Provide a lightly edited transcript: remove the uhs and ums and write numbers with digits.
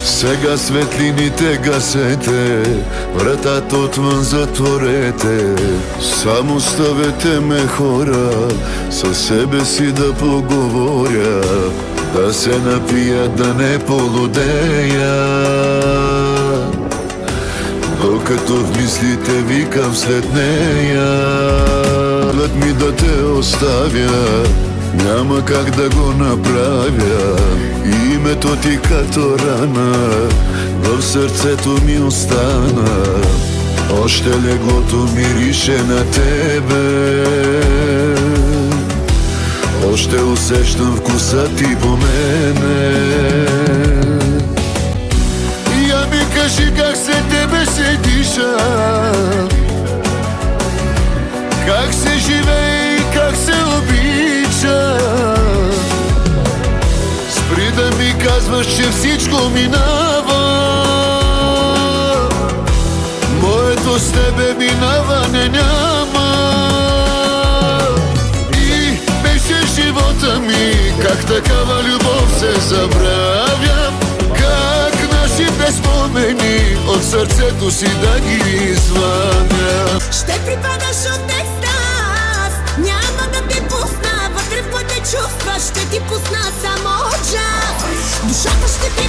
Сега светлините гасете, вратата отвън затворете. Само оставете ме хора, със себе си да поговоря, да се напия, да не полудея. Докато в мислите викам след нея, след ми да те оставя, няма как да го направя. Името ти като рана в сърцето ми остана. Още леглото мирише на тебе, още усещам вкуса ти по мене. Я ми кажи как се тебе се диша, как се живее и как се обича. Спри да ми казваш, че всичко минава, моето с тебе минаване няма. И беше живота ми, как такава любов се забравя, как нашите спомени от сърцето си да ги извадя. Ще припадаш от екстаз, няма да те пусна вътре в моите чувства, ще ти пусна само джаз. Душата ще ти